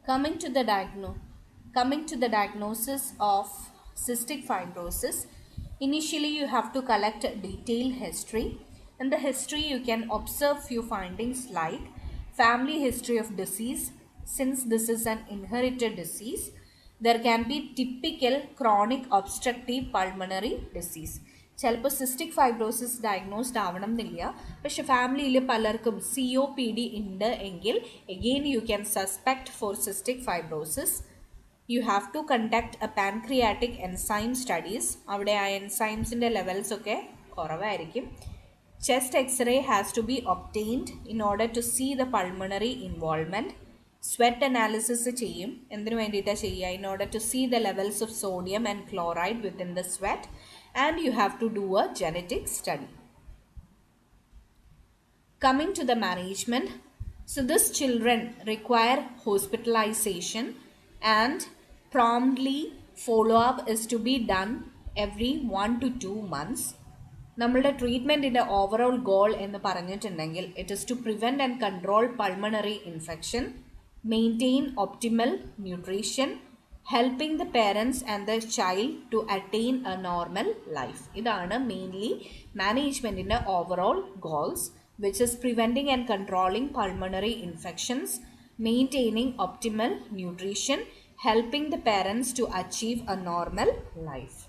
Coming to the diagnosis of cystic fibrosis, initially you have to collect a detailed history. In the history, you can observe few findings like family history of disease. Since this is an inherited disease, there can be typical chronic obstructive pulmonary disease. ചിലപ്പോൾ cystic fibrosis diagnosed ആവണം എന്നില്ല, പക്ഷെ ഫാമിലിയിൽ പലർക്കും COPD ഉണ്ട് എങ്കിൽ again you can suspect for cystic fibrosis. You have to conduct a pancreatic enzyme studies. അവിടെ ആ എൻസൈംസിൻ്റെ ലെവൽസ് ഒക്കെ കുറവായിരിക്കും. Chest X-ray has to be obtained in order to see the pulmonary involvement. Sweat analysis ചെയ്യും. എന്തിനു വേണ്ടിയിട്ടാണ് ചെയ്യുക? In order to see the levels of sodium and chloride within the sweat. And you have to do a genetic study. Coming to the management, so these children require hospitalization and promptly follow-up is to be done every 1 to 2 months. നമ്മളുടെ ട്രീറ്റ്മെൻറ്റിൻ്റെ overall goal എന്ന് പറഞ്ഞിട്ടുണ്ടെങ്കിൽ it is to prevent and control pulmonary infection, maintain optimal nutrition, helping the parents and the child to attain a normal life. ഇതാണ് mainly മാനേജ്മെൻറ്റിൻ്റെ overall goals, which is preventing and controlling pulmonary infections, maintaining optimal nutrition, helping the parents to achieve a normal life.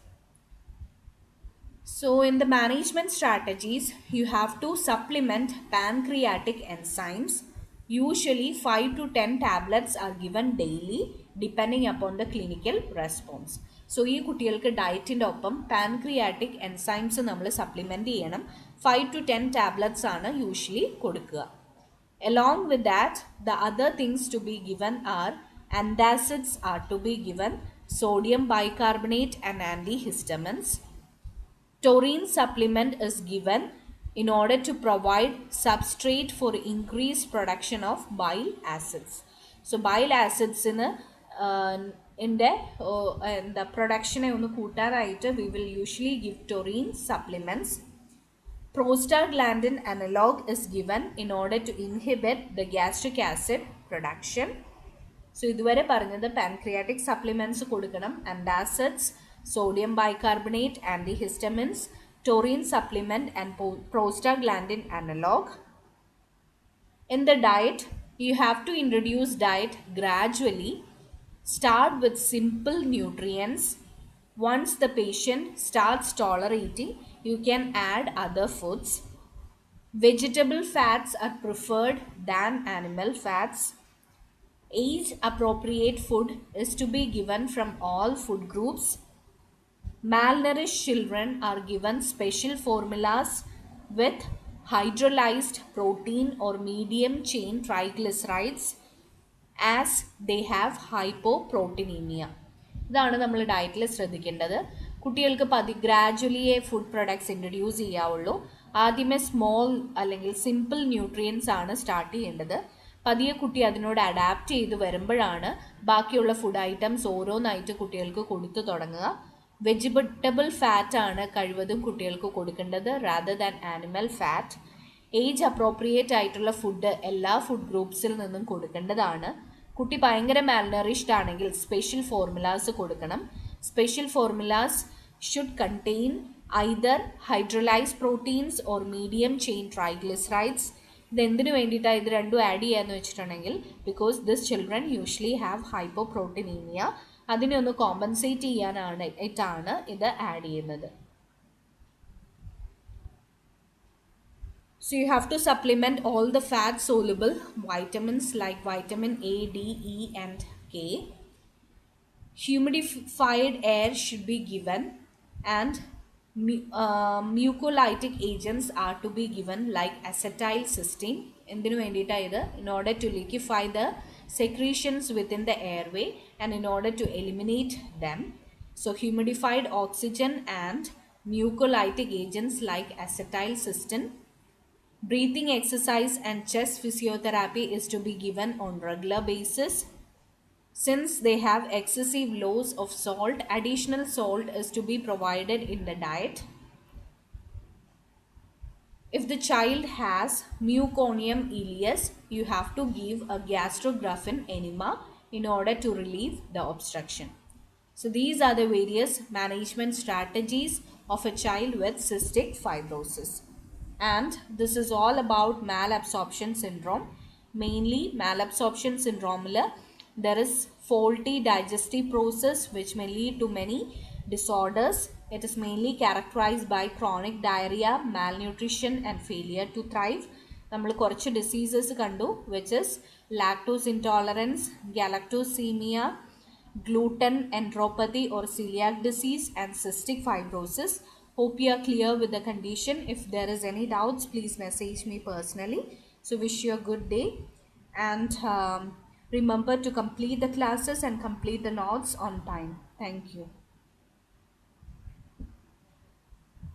So in the management strategies, you have to supplement pancreatic enzymes. Usually 5 to 10 tablets are given daily depending upon the clinical response. So ഈ കുട്ടികൾക്ക് ഡയറ്റിൻ്റെ ഒപ്പം pancreatic enzymes നമ്മൾ supplement ചെയ്യണം. 5 to 10 tablets ആണ് usually കൊടുക്കുക. Along with that, the other things to be given are antacids are to be given, sodium bicarbonate and antihistamines. Taurine supplement is given in order to provide substrate for increased production of bile acids. So bile acids in the production ഒന്ന് കൂട്ടാനായിട്ട് we will usually give taurine supplements. Prostaglandin analog is given in order to inhibit the gastric acid production. So ഇതുവരെ പറഞ്ഞത് pancreatic supplements കൊടുക്കണം, antacids, sodium bicarbonate, antihistamines, taurine supplement and prostaglandin analog. In the diet, you have to introduce diet gradually. Start with simple nutrients. Once the patient starts tolerating, you can add other foods. Vegetable fats are preferred than animal fats. Age appropriate food is to be given from all food groups. Malnourished children are given special formulas with hydrolyzed protein or medium chain triglycerides as they have hypoproteinemia. ഇതാണ് നമ്മൾ ഡയറ്റിൽ ശ്രദ്ധിക്കേണ്ടത്. കുട്ടികൾക്ക് ഗ്രാജുവലിയെ food products introduce ചെയ്യാവുള്ളൂ. ആദ്യമേ small അല്ലെങ്കിൽ simple nutrients ആണ് start ചെയ്യേണ്ടത്. പതിയെ കുട്ടി അതിനോട് അഡാപ്റ്റ് ചെയ്ത് വരുമ്പോഴാണ് ബാക്കിയുള്ള ഫുഡ് ഐറ്റംസ് ഓരോന്നായിട്ട് കുട്ടികൾക്ക് കൊടുത്തു തുടങ്ങുക. വെജിറ്റബിൾ ഫാറ്റ് ആണ് കഴിവതും കുട്ടികൾക്ക് കൊടുക്കേണ്ടത് rather than animal fat. Age appropriate ആയിട്ടുള്ള ഫുഡ് എല്ലാ ഫുഡ് ഗ്രൂപ്പ്സിൽ നിന്നും കൊടുക്കേണ്ടതാണ്. കുട്ടി ഭയങ്കര മാൽനറിഷ്ഡ് ആണെങ്കിൽ സ്പെഷ്യൽ ഫോർമുലാസ് കൊടുക്കണം. Special formulas should contain either hydrolysed proteins or medium chain triglycerides. ഇതെന്തിനു വേണ്ടിയിട്ടാണ് ഇത് രണ്ടും ആഡ് ചെയ്യാന്ന് വെച്ചിട്ടുണ്ടെങ്കിൽ because this children usually have hypoproteinemia. അതിനെ ഒന്ന് കോമ്പൻസേറ്റ് ചെയ്യാനായിട്ടാണ് ഇത് ആഡ് ചെയ്യുന്നത്. So you have to supplement all the fat soluble vitamins like vitamin A, D, E and K. Humidified air should be given and mucolytic agents are to be given like acetylcysteine. എന്തിനു വേണ്ടിയിട്ടാണ് ഇത്? In order to liquefy the secretions within the airway and in order to eliminate them. So humidified oxygen and mucolytic agents like acetylcysteine. Breathing exercise and chest physiotherapy is to be given on regular basis. Since they have excessive loss of salt, additional salt is to be provided in the diet. If the child has meconium ileus, you have to give a gastrografin enema in order to relieve the obstruction. So these are the various management strategies of a child with cystic fibrosis. And this is all about malabsorption syndrome. Mainly malabsorption syndrome, there is faulty digestive process which may lead to many disorders. It is mainly characterized by chronic diarrhea, malnutrition and failure to thrive. നമ്മൾ കുറച്ച് diseases കണ്ടു, which is lactose intolerance, galactosemia, gluten enteropathy or celiac disease and cystic fibrosis. Hope you are clear with the condition. If there is any doubts, please message me personally. So wish you a good day, and remember to complete the classes and complete the notes on time. Thank you.